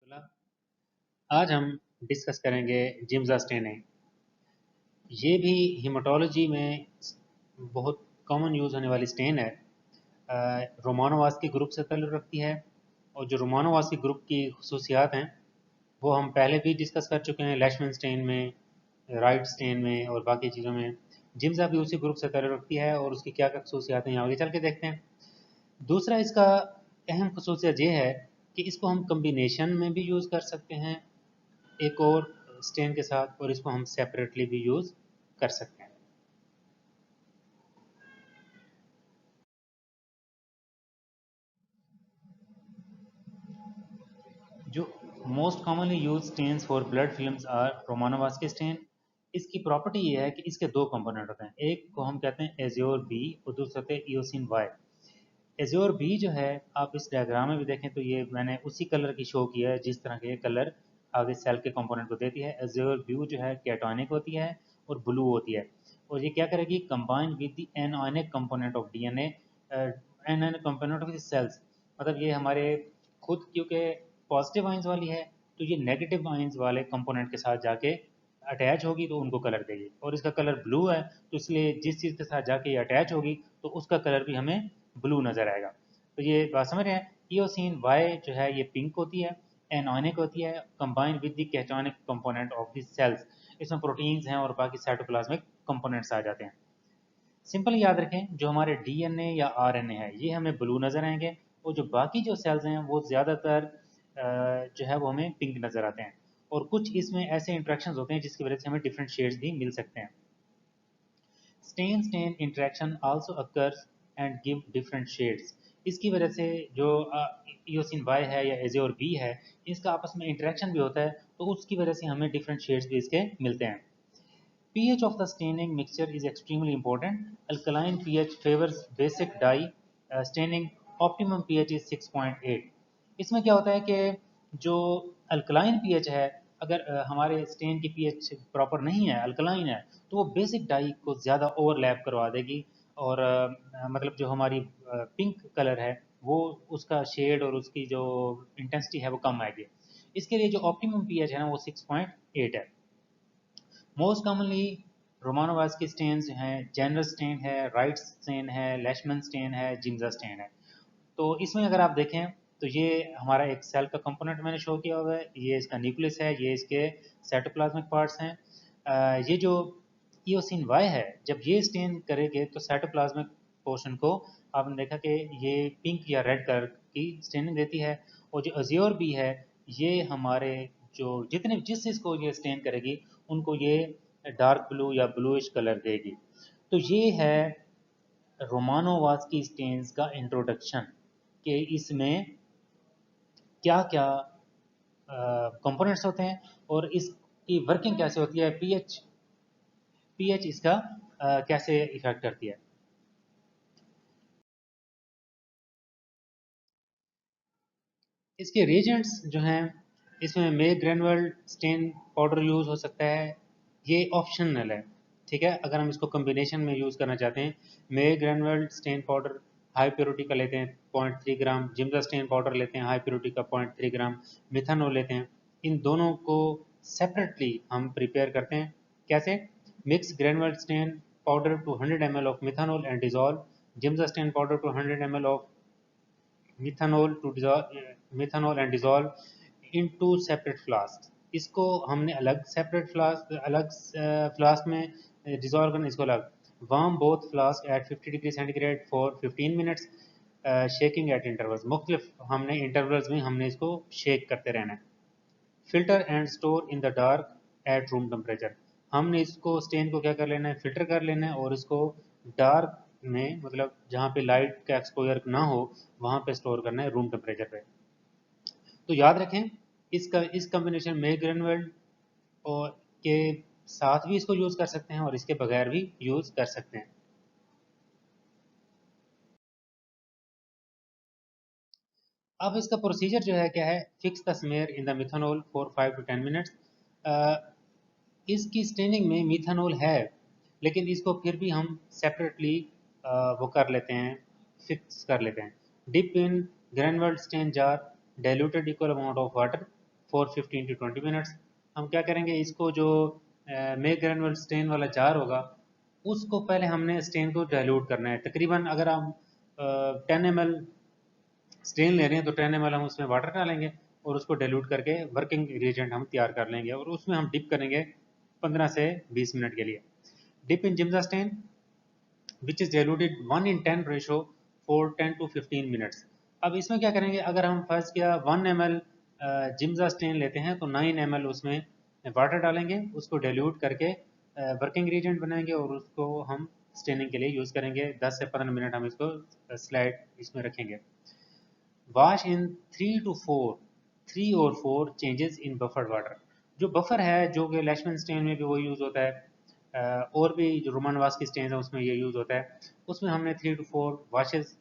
आज हम डिस्कस करेंगे जिम्जा स्टेनिंग। ये भी हेमाटोलॉजी में बहुत कॉमन यूज़ होने वाली स्टेन है। रोमानोवास्की ग्रुप से ताल्लुक़ रखती है और जो रोमानोवास्की ग्रुप की खसूसियात हैं वो हम पहले भी डिस्कस कर चुके हैं, लेशमैन स्टेन में, राइट स्टेन में और बाकी चीज़ों में। जिम्जा भी उसी ग्रुप से ताल्लुक़ रखती है और उसकी क्या क्या खसूसियात हैं आगे चल के देखते हैं। दूसरा इसका अहम खसूसियत ये है कि इसको हम कम्बिनेशन में भी यूज़ कर सकते हैं एक और स्टेन के साथ, और इसको हम सेपरेटली भी यूज़ कर सकते हैं। जो most commonly use stains for blood films are Romanowsky stain. इसकी प्रॉपर्टी ये है कि इसके दो कंपोनेंट होते हैं, एक को हम कहते हैं एज्योर बी और दूसरा होते हैं ईओसिन वाई। एज्योर बी जो है, आप इस डायग्राम में भी देखें तो ये मैंने उसी कलर की शो किया है जिस तरह के ये कलर आगे सेल के कंपोनेंट को देती है। एज्योर ब्लू जो है कैटोनिक होती है और ब्लू होती है, और ये क्या करेगी, combine with the anionic component of DNA, anionic component of the cells. मतलब ये हमारे खुद क्योंकि पॉजिटिव आइंस वाली है तो ये नेगेटिव आइंस वाले कंपोनेंट के साथ जाके अटैच होगी तो उनको कलर देगी, और इसका कलर ब्लू है तो इसलिए जिस चीज़ के साथ जाके ये अटैच होगी तो उसका कलर भी हमें ब्लू नज़र आएगा। तो ये बात समझ रहे हैं। ईओसिन वाई जो है ये पिंक होती है, एनॉनिक होती है, combine with the cationic component of the cells. इसमें प्रोटीन्स हैं और बाकी साइटोप्लाज्मिक कंपोनेंट्स आ जाते हैं। सिंपल याद रखें, जो हमारे डीएनए या आरएनए है ये हमें ब्लू नज़र आएंगे, और जो बाकी जो सेल्स हैं वो ज़्यादातर जो है वो हमें पिंक नज़र आते हैं। और कुछ इसमें ऐसे इंट्रैक्शन होते हैं जिसकी वजह से हमें डिफरेंट शेड्स भी मिल सकते हैं। Stand-stand interaction also occurs and give different shades. इसकी वजह से जो ईओसिन वाई है या एज़ोर बी है, इसका आपस में इंटरेक्शन भी होता है, तो उसकी वजह से हमें डिफरेंट शेड्स भी इसके मिलते हैं। pH of the staining mixture is extremely important. Alkaline pH favors basic dye staining. Optimum pH is 6.8. इसमें क्या होता है कि जो अल्कलाइन पीएच है, अगर हमारे स्टेन की पीएच प्रॉपर नहीं है, अल्कलाइन है, तो वो बेसिक डाई को ज़्यादा ओवरलैप करवा देगी, और मतलब जो हमारी पिंक कलर है वो उसका शेड और उसकी जो इंटेंसिटी है वो कम आएगी। इसके लिए जो ऑप्टिमम पीएच है ना वो 6.8 है। मोस्ट कॉमनली रोमानोवास्की स्टेन हैं, जनरल स्टेन है, राइट स्टेन है, लेशमैन स्टेन है, जिम्जा स्टेन है। तो इसमें अगर आप देखें तो ये हमारा एक सेल का कंपोनेंट मैंने शो किया हुआ है, ये इसका न्यूक्लियस है, ये इसके साइटोप्लाज्मिक पार्ट्स हैं। ये जो ईओसिन वाई है, जब ये स्टेन करेंगे तो साइटोप्लाज्मिक पोर्शन को आपने देखा कि ये पिंक या रेड कलर की स्टेनिंग देती है। और जो अज्योर बी है, ये हमारे जो जितने जिस चीज़ को ये स्टेन करेगी उनको ये डार्क ब्लू या ब्लूइश कलर देगी। तो ये है रोमानोवास्की स्टेन्स का इंट्रोडक्शन, कि इसमें क्या क्या कंपोनेंट्स होते हैं और इसकी वर्किंग कैसे होती है, पीएच पीएच इसका कैसे इफेक्ट करती है। इसके रिएजेंट्स जो हैं, इसमें मे ग्रेनुअल स्टेन पाउडर यूज़ हो सकता है, ये ऑप्शनल है। ठीक है, अगर हम इसको कम्बिनेशन में यूज़ करना चाहते हैं, May Grunwald stain powder high purity का लेते हैं 0.3 ग्राम, जिम्जा स्टेन पाउडर लेते हैं हाई प्योरिटी का 0.3 ग्राम, मिथानोल लेते हैं। इन दोनों को सेपरेटली हम प्रिपेयर करते हैं। कैसे? Mix Grunwald stain powder to 100 ml of methanol and dissolve Giemsa stain powder to 100 ml of methanol and dissolve in two separate flask. इसको हमने अलग सेपरेट फ्लास्क, अलग फ्लास्क में डिजॉल्व करना, इसको अलग। Warm both flask at 50 degree centigrade for 15 minutes, shaking at intervals. मुख्तलिफ हमने इंटरवल्स में हमने इसको शेक करते रहना है। Filter and store in the dark at room temperature. हमने इसको स्टेन को क्या कर लेना है, फिल्टर कर लेना है, और इसको डार्क में, मतलब जहाँ पे लाइट का एक्सपोजर ना हो वहाँ पे स्टोर करना है, रूम टेम्परेचर पे। तो याद रखें, इसका इस कम्बिनेशन में ग्रेनुअल और के साथ भी इसको यूज़ कर सकते हैं और इसके बगैर भी यूज़ कर सकते हैं। अब इसका प्रोसीजर जो है क्या है, fix the smear in the methanol for 5 to 10 minutes. इसकी स्टेनिंग में मिथानोल है, लेकिन इसको फिर भी हम सेपरेटली वो कर लेते हैं, फिक्स कर लेते हैं। Dip in granule stain jar diluted equal amount of water for 15 to 20 minutes. हम क्या करेंगे, इसको जो मेक ग्रेनुअल स्टेन वाला जार होगा उसको पहले हमने स्टेन को डाइल्यूट करना है। तकरीबन अगर हम 10 ml स्टेन ले रहे हैं तो 10 ml हम उसमें वाटर डालेंगे और उसको डाइल्यूट करके वर्किंग रिएजेंट हम तैयार कर लेंगे और उसमें हम डिप करेंगे 15 से 20 मिनट के लिए। Dip in Giemsa stain which is diluted 1:10 ratio for 10 to 15 minutes. अब इसमें क्या करेंगे, अगर हम फर्स्ट किया 1 ml जिम्सा स्टेन लेते हैं तो 9 ml उसमें वाटर डालेंगे, उसको डाइल्यूट करके वर्किंग रिएजेंट बनाएंगे और उसको हम स्टेनिंग के लिए यूज़ करेंगे। 10 से 15 मिनट हम इसको स्लाइड इसमें रखेंगे। Wash in 3 or 4 changes in buffer water. जो बफर है जो कि लैशमैन स्टेन में भी वो यूज़ होता है, और भी जो रोमन वास की स्टेन है उसमें ये यूज़ होता है, उसमें हमने 3 to 4 वॉशेस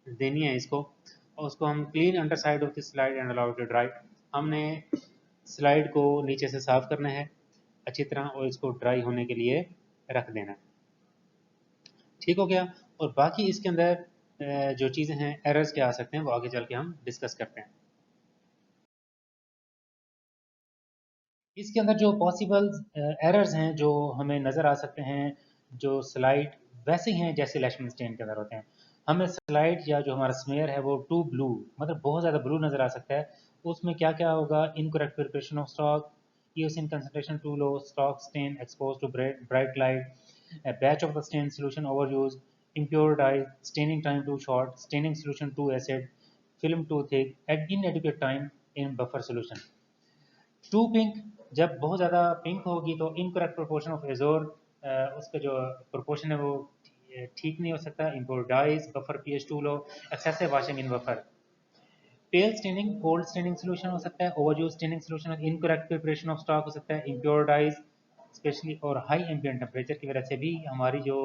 देनी है इसको और उसको हम clean under side of the slide and allow to dry. हमने स्लाइड को नीचे से साफ करना है अच्छी तरह और इसको ड्राई होने के लिए रख देना है। ठीक हो गया। और बाकी इसके अंदर जो चीज़ें हैं एरर्स क्या आ सकते हैं वो आगे चल के हम डिस्कस करते हैं। इसके अंदर जो पॉसिबल एरर्स हैं जो हमें नज़र आ सकते हैं, जो स्लाइड वैसे ही हैं जैसे लैशमैन स्टेन के अंदर होते हैं। हमें स्लाइड या जो हमारा स्मेयर है वो टू ब्लू, मतलब बहुत ज़्यादा ब्लू नज़र आ सकता है। उसमें क्या क्या होगा, incorrect preparation of stock, eosin concentration too low, stock stain expose to bright light, batch of the stain solution over use, impure dye, staining time too short, staining solution too acid, film too thick, at inadequate time in buffer solution। Too pink, जब बहुत ज़्यादा pink होगी तो incorrect proportion of एजोर, उसका जो proportion है वो ठीक नहीं हो सकता। Impure dyes, buffer pH too low, excessive washing in buffer. Pale staining, cold staining solution हो सकता है, over use staining solution, incorrect preparation of stock हो सकता है, इम्प्योर डाइज स्पेशली, और हाई एम्बिएंट टेम्परेचर की वजह से भी हमारी जो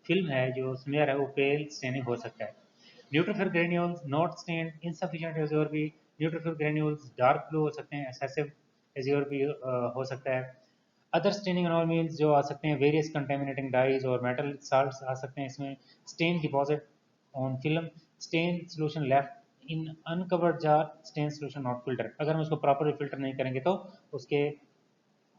फिल्म है जो स्मेयर है वो पेल स्टेनिंग हो सकता है। Neutrophil granules not stained, insufficient azure भी, न्यूट्रोफिल ग्रेन्यूल्स डार्क ब्लू हो सकते हैं, एक्सेसिव एज्योर भी हो सकता है। अदर स्टेनिंग एनवायरमेंट्स जो आ सकते हैं, वेरियस कंटेमिनेटिंग डाइज और मेटल साल्ट्स आ सकते हैं इसमें। Stain deposit on film, stain solution left in uncovered jar, stain solution not filter. अगर हम उसको प्रॉपर फिल्टर नहीं करेंगे तो उसके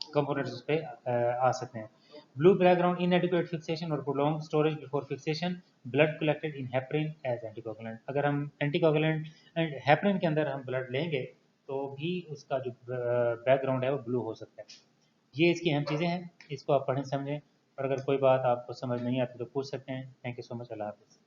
कंपोनेंट्स उस पे आ सकते हैं। ब्लू बैकग्राउंड, इनएडिक्वेट फिक्सेशन और prolong storage before fixation, blood collected in heparin as anticoagulant. अगर हम एंटीकोगुलेंट एंड हेपरिन के अंदर हम ब्लड लेंगे तो भी उसका जो बैकग्राउंड है वो ब्लू हो सकता है। ये इसकी अहम चीज़ें हैं, इसको आप पढ़ें समझें, और अगर कोई बात आपको समझ नहीं आती तो पूछ सकते हैं। Thank you so much. अल्लाह हाफ़िज़।